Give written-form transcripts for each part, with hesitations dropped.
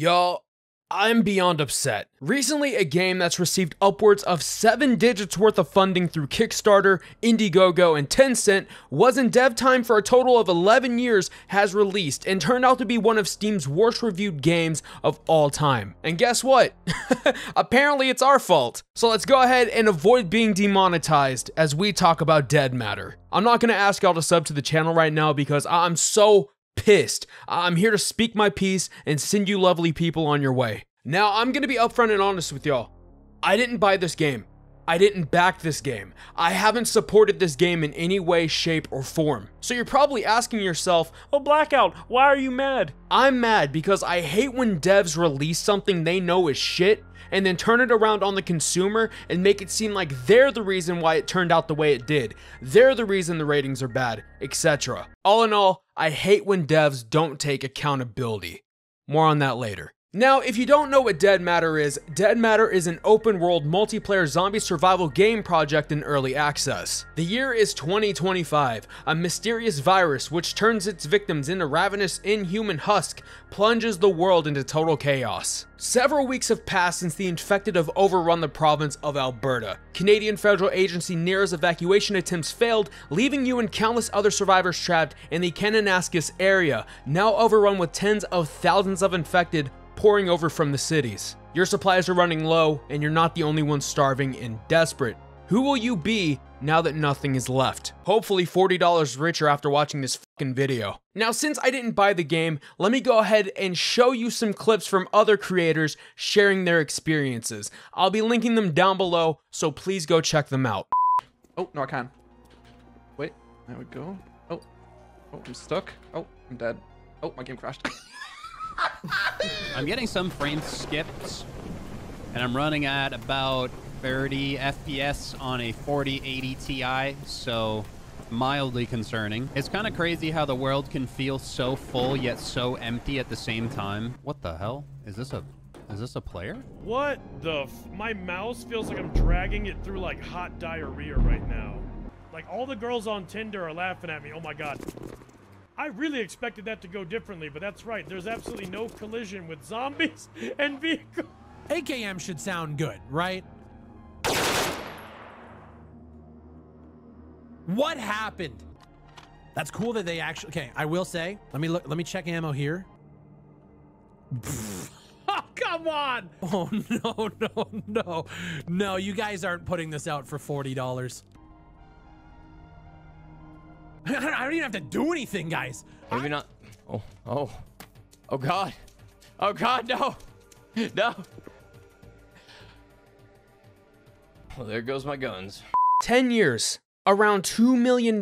Y'all, I'm beyond upset. Recently, a game that's received upwards of 7 digits worth of funding through Kickstarter, Indiegogo, and TenCent was in dev time for a total of 11 years has released and turned out to be one of Steam's worst reviewed games of all time. And guess what? Apparently it's our fault. So let's go ahead and avoid being demonetized as we talk about Dead Matter. I'm not gonna ask y'all to sub to the channel right now because I'm so pissed. I'm here to speak my piece and send you lovely people on your way. Now, I'm gonna be upfront and honest with y'all. I didn't buy this game. I didn't back this game. I haven't supported this game in any way, shape, or form. So you're probably asking yourself, oh Blackout, why are you mad? I'm mad because I hate when devs release something they know is shit and then turn it around on the consumer and make it seem like they're the reason why it turned out the way it did. They're the reason the ratings are bad, etc. All in all, I hate when devs don't take accountability. More on that later. Now, if you don't know what Dead Matter is an open-world multiplayer zombie survival game project in early access. The year is 2025. A mysterious virus, which turns its victims into ravenous, inhuman husk, plunges the world into total chaos. Several weeks have passed since the infected have overrun the province of Alberta. Canadian federal agency NERA's evacuation attempts failed, leaving you and countless other survivors trapped in the Kananaskis area, now overrun with tens of thousands of infected pouring over from the cities. Your supplies are running low, and you're not the only one starving and desperate. Who will you be now that nothing is left? Hopefully $40 richer after watching this fucking video. Now, since I didn't buy the game, let me go ahead and show you some clips from other creators sharing their experiences. I'll be linking them down below, so please go check them out. Oh, no, I can't. Wait, there we go. Oh, I'm stuck. Oh, I'm dead. Oh, my game crashed. I'm getting some frame skips, and I'm running at about 30 FPS on a 4080 Ti, so mildly concerning. It's kind of crazy how the world can feel so full yet so empty at the same time. What the hell? Is this a player? What the my mouse feels like I'm dragging it through like hot diarrhea right now. Like all the girls on Tinder are laughing at me. Oh my god. I really expected that to go differently, but that's right. There's absolutely no collision with zombies and vehicles. AKM should sound good, right? What happened? That's cool that they actually, okay, I will say, let me check ammo here. Oh, come on. Oh, no, you guys aren't putting this out for $40. I don't even have to do anything, guys. Maybe not. Oh God. Oh God, no. No. Well, there goes my guns. 10 years, around $2 million.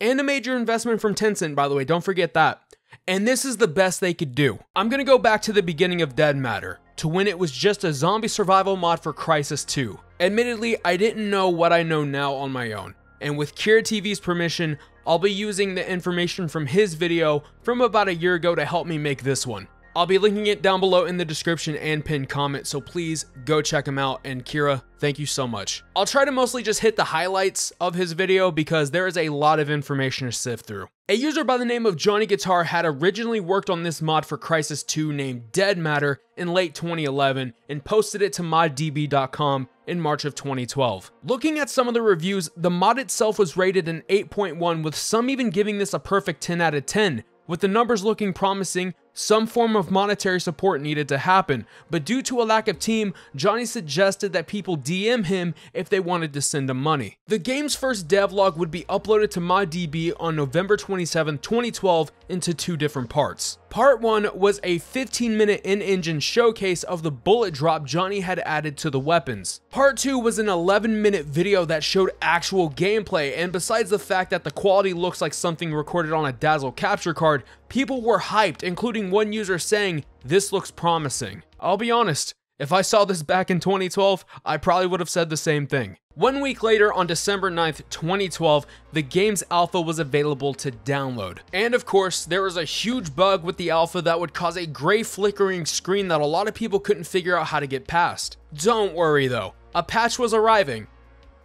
And a major investment from TenCent, by the way, don't forget that. And this is the best they could do. I'm gonna go back to the beginning of Dead Matter, to when it was just a zombie survival mod for Crysis 2. Admittedly, I didn't know what I know now on my own. And with Kira TV's permission, I'll be using the information from his video from about a year ago to help me make this one. I'll be linking it down below in the description and pinned comment, so please go check him out. And Kira, thank you so much. I'll try to mostly just hit the highlights of his video because there is a lot of information to sift through. A user by the name of Johnny Guitar had originally worked on this mod for Crysis 2 named Dead Matter in late 2011 and posted it to moddb.com in March of 2012. Looking at some of the reviews, the mod itself was rated an 8.1, with some even giving this a perfect 10 out of 10. With the numbers looking promising, some form of monetary support needed to happen, but due to a lack of team, Johnny suggested that people DM him if they wanted to send him money. The game's first devlog would be uploaded to ModDB on November 27, 2012 into 2 different parts. Part 1 was a 15-minute in-engine showcase of the bullet drop Johnny had added to the weapons. Part 2 was an 11-minute video that showed actual gameplay, and besides the fact that the quality looks like something recorded on a Dazzle capture card, people were hyped, including one user saying, "This looks promising." I'll be honest, if I saw this back in 2012, I probably would have said the same thing. 1 week later, on December 9th, 2012, the game's alpha was available to download. And of course, there was a huge bug with the alpha that would cause a gray flickering screen that a lot of people couldn't figure out how to get past. Don't worry though, a patch was arriving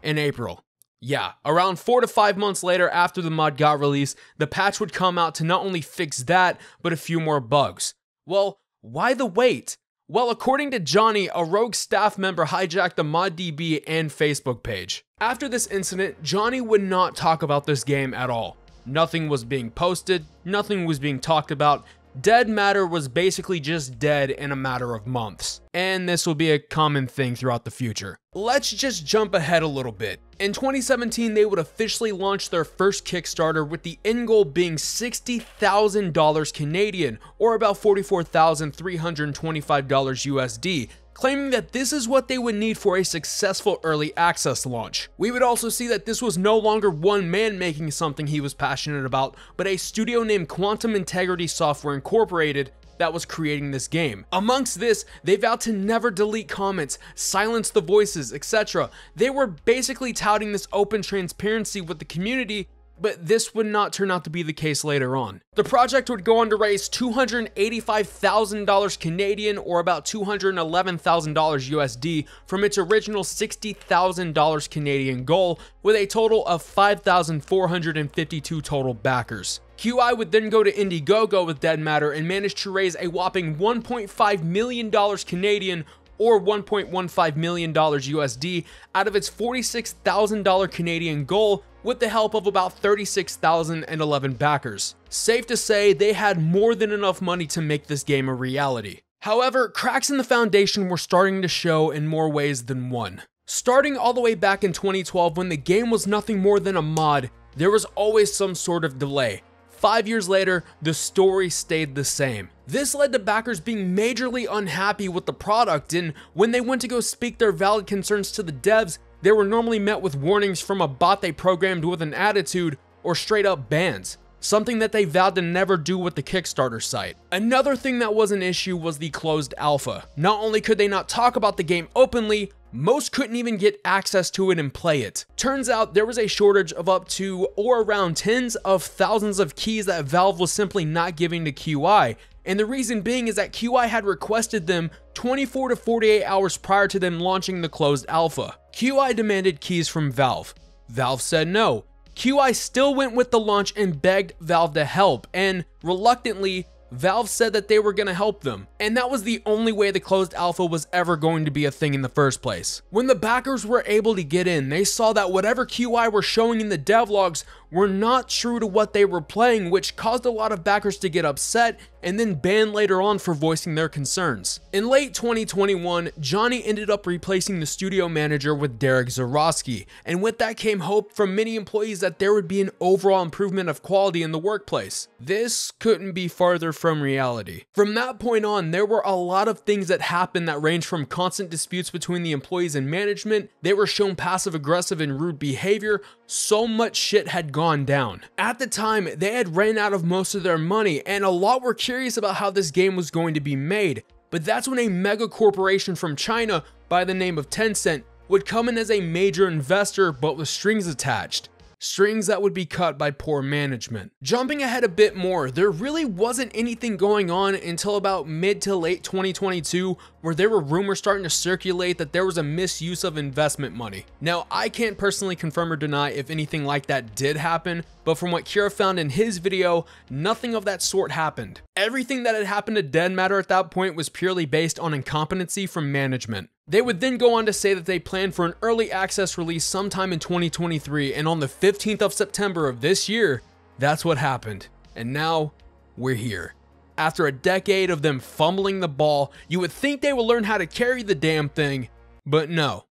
in April. Yeah, around 4 to 5 months later after the mod got released, the patch would come out to not only fix that, but a few more bugs. Well, Why the wait? Well, according to Johnny, a rogue staff member hijacked the ModDB and Facebook page. After this incident, Johnny would not talk about this game at all. Nothing was being posted, nothing was being talked about. Dead matter was basically just dead in a matter of months, and this will be a common thing throughout the future. Let's just jump ahead a little bit. In 2017, they would officially launch their first Kickstarter, with the end goal being $60,000 Canadian, or about $44,325 USD, claiming that this is what they would need for a successful early access launch. We would also see that this was no longer one man making something he was passionate about, but a studio named Quantum Integrity Software Incorporated that was creating this game. Amongst this, they vowed to never delete comments, silence the voices, etc. They were basically touting this open transparency with the community, but this would not turn out to be the case later on. The project would go on to raise $285,000 Canadian, or about $211,000 USD, from its original $60,000 Canadian goal, with a total of 5,452 total backers. QI would then go to Indiegogo with Dead Matter and manage to raise a whopping $1.5 million Canadian, or $1.15 million USD, out of its $46,000 Canadian goal, with the help of about 36,011 backers. Safe to say, they had more than enough money to make this game a reality. However, cracks in the foundation were starting to show in more ways than one. Starting all the way back in 2012, when the game was nothing more than a mod, there was always some sort of delay. 5 years later, the story stayed the same. This led to backers being majorly unhappy with the product, and when they went to go speak their valid concerns to the devs, they were normally met with warnings from a bot they programmed with an attitude, or straight up bans, something that they vowed to never do with the Kickstarter site. Another thing that was an issue was the closed alpha. Not only could they not talk about the game openly, most couldn't even get access to it and play it. Turns out there was a shortage of up to or around tens of thousands of keys that Valve was simply not giving to QI, and the reason being is that QI had requested them 24 to 48 hours prior to them launching the closed alpha. QI demanded keys from Valve. Valve said no. QI still went with the launch and begged Valve to help, and reluctantly, Valve said that they were going to help them, and that was the only way the closed alpha was ever going to be a thing in the first place. When the backers were able to get in, they saw that whatever QI were showing in the devlogs were not true to what they were playing, which caused a lot of backers to get upset and then banned later on for voicing their concerns. In late 2021, Johnny ended up replacing the studio manager with Derek Zarowski, and with that came hope from many employees that there would be an overall improvement of quality in the workplace. This couldn't be farther from reality. From that point on, there were a lot of things that happened that ranged from constant disputes between the employees and management. They were shown passive aggressive and rude behavior. So much shit had gone down. At the time, they had ran out of most of their money, and a lot were curious about how this game was going to be made. But that's when a mega corporation from China by the name of TenCent would come in as a major investor, but with strings attached. Strings that would be cut by poor management. Jumping ahead a bit more, there really wasn't anything going on until about mid to late 2022, where there were rumors starting to circulate that there was a misuse of investment money. Now, I can't personally confirm or deny if anything like that did happen, but from what Kira found in his video, nothing of that sort happened. Everything that had happened to Dead Matter at that point was purely based on incompetency from management. They would then go on to say that they planned for an early access release sometime in 2023, and on the 15th of September of this year, that's what happened. And now, we're here. After a decade of them fumbling the ball, you would think they would learn how to carry the damn thing, but no,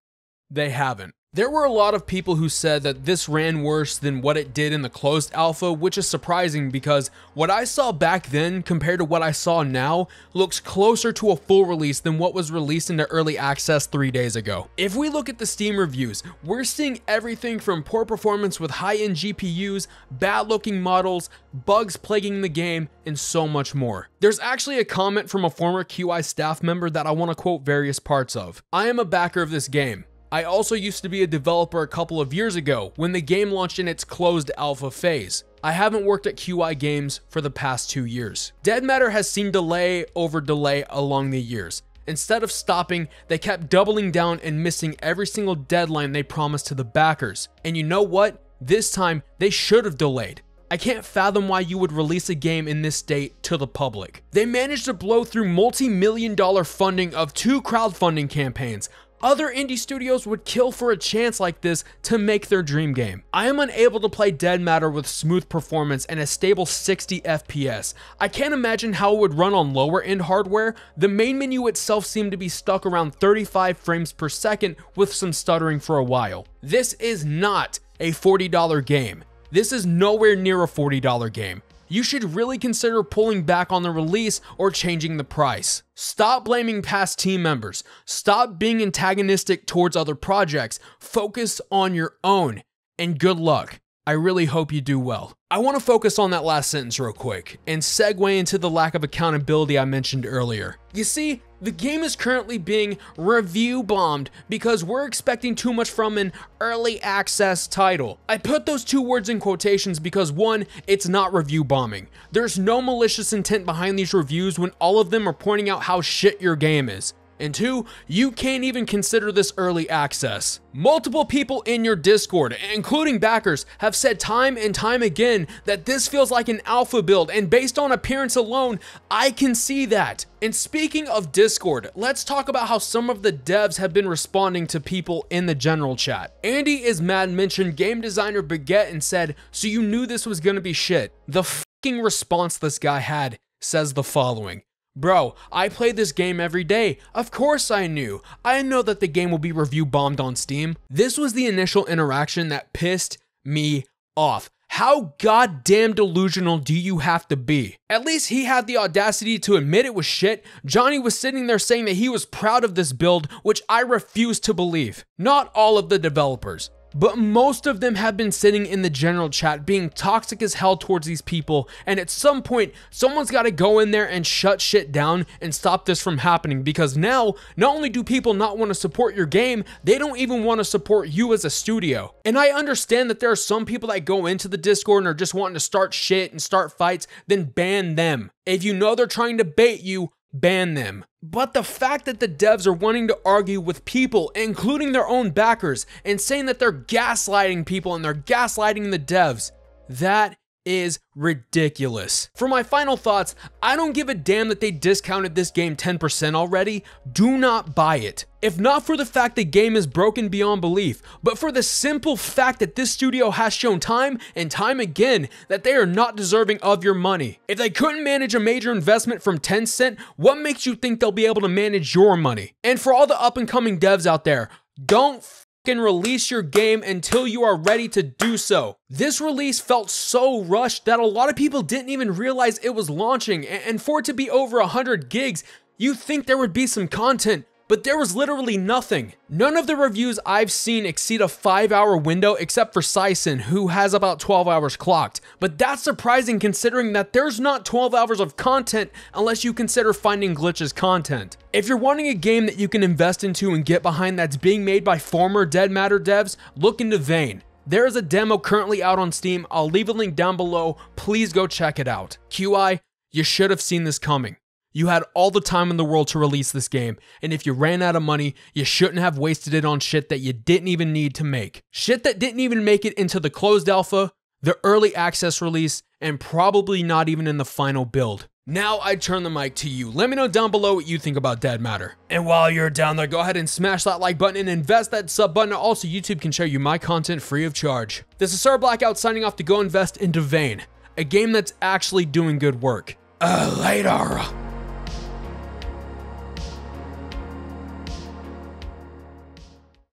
they haven't. There were a lot of people who said that this ran worse than what it did in the closed alpha, which is surprising because what I saw back then compared to what I saw now looks closer to a full release than what was released into early access 3 days ago. If we look at the Steam reviews, we're seeing everything from poor performance with high-end GPUs, bad-looking models, bugs plaguing the game, and so much more. There's actually a comment from a former QI staff member that I want to quote various parts of. "I am a backer of this game. I also used to be a developer a couple of years ago when the game launched in its closed alpha phase. I haven't worked at QI Games for the past 2 years. Dead Matter has seen delay over delay along the years. Instead of stopping, they kept doubling down and missing every single deadline they promised to the backers. And you know what? This time, they should have delayed. I can't fathom why you would release a game in this state to the public. They managed to blow through multi-million-dollar funding of 2 crowdfunding campaigns. Other indie studios would kill for a chance like this to make their dream game. I am unable to play Dead Matter with smooth performance and a stable 60 FPS. I can't imagine how it would run on lower end hardware. The main menu itself seemed to be stuck around 35 frames per second with some stuttering for a while. This is not a $40 game. This is nowhere near a $40 game. You should really consider pulling back on the release or changing the price. Stop blaming past team members. Stop being antagonistic towards other projects. Focus on your own, and good luck. I really hope you do well. I want to focus on that last sentence real quick and segue into the lack of accountability I mentioned earlier. You see, the game is currently being review bombed because we're expecting too much from an early access title. I put those 2 words in quotations because 1, it's not review bombing. There's no malicious intent behind these reviews when all of them are pointing out how shit your game is. And 2, you can't even consider this early access. Multiple people in your Discord, including backers, have said time and time again that this feels like an alpha build, and based on appearance alone, I can see that. And speaking of Discord, let's talk about how some of the devs have been responding to people in the general chat. Andy is mad mentioned game designer Baguette and said, "So you knew this was gonna be shit." The fucking response this guy had says the following: "Bro, I play this game every day. Of course I knew. I know that the game will be review bombed on Steam." This was the initial interaction that pissed me off. How goddamn delusional do you have to be? At least he had the audacity to admit it was shit. Johnny was sitting there saying that he was proud of this build, which I refuse to believe. Not all of the developers, but most of them have been sitting in the general chat being toxic as hell towards these people, and at some point, someone's got to go in there and shut shit down and stop this from happening, because now, not only do people not want to support your game, they don't even want to support you as a studio. And I understand that there are some people that go into the Discord and are just wanting to start shit and start fights, then ban them. If you know they're trying to bait you, ban them. But the fact that the devs are wanting to argue with people, including their own backers, and saying that they're gaslighting people and they're gaslighting the devs, that is ridiculous. For my final thoughts, I don't give a damn that they discounted this game 10% already. Do not buy it. If not for the fact the game is broken beyond belief, but for the simple fact that this studio has shown time and time again that they are not deserving of your money. If they couldn't manage a major investment from TenCent, what makes you think they'll be able to manage your money? And for all the up and coming devs out there, don't and release your game until you are ready to do so. This release felt so rushed that a lot of people didn't even realize it was launching, and for it to be over 100 gigs, you'd think there would be some content, but there was literally nothing. None of the reviews I've seen exceed a 5-hour window except for Sison, who has about 12 hours clocked. But that's surprising considering that there's not 12 hours of content unless you consider finding glitches content. If you're wanting a game that you can invest into and get behind that's being made by former Dead Matter devs, look into Vane. There is a demo currently out on Steam. I'll leave a link down below. Please go check it out. QI, you should have seen this coming. You had all the time in the world to release this game, and if you ran out of money, you shouldn't have wasted it on shit that you didn't even need to make. Shit that didn't even make it into the closed alpha, the early access release, and probably not even in the final build. Now I turn the mic to you. Let me know down below what you think about Dead Matter. And while you're down there, go ahead and smash that like button and invest that sub button. Also, YouTube can show you my content free of charge. This is Sir Blackout signing off to go invest into Vane, a game that's actually doing good work. Later.